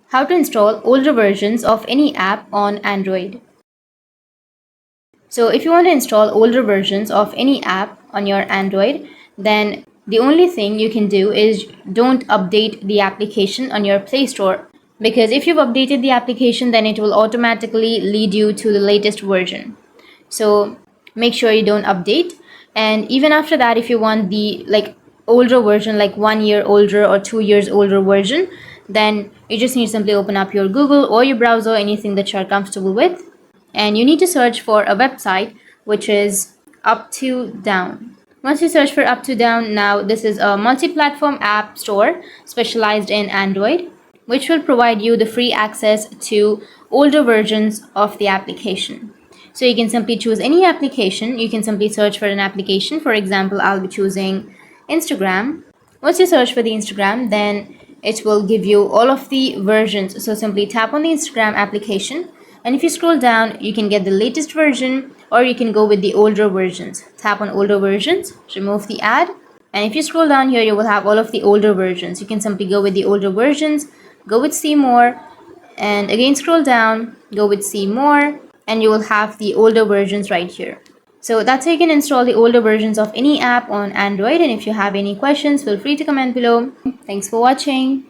How to install older versions of any app on Android. So if you want to install older versions of any app on your Android, then the only thing you can do is don't update the application on your Play Store, because if you've updated the application, then it will automatically lead you to the latest version. So make sure you don't update. And even after that, if you want the older version, like 1 year older or 2 years older version, then you just need to simply open up your Google or your browser, anything that you're comfortable with, and you need to search for a website which is Up to Down. Once you search for Up to Down, now this is a multi-platform app store specialized in Android, which will provide you the free access to older versions of the application. So you can simply choose any application. You can simply search for an application. For example, I'll be choosing Instagram. Once you search for the Instagram, then it will give you all of the versions. So simply tap on the Instagram application, and if you scroll down, you can get the latest version, or you can go with the older versions. Tap on older versions, remove the ad, and if you scroll down here, you will have all of the older versions. You can simply go with the older versions, go with see more, and again scroll down, go with see more, and you will have the older versions right here. So that's how you can install the older versions of any app on Android. And if you have any questions, feel free to comment below. Thanks for watching.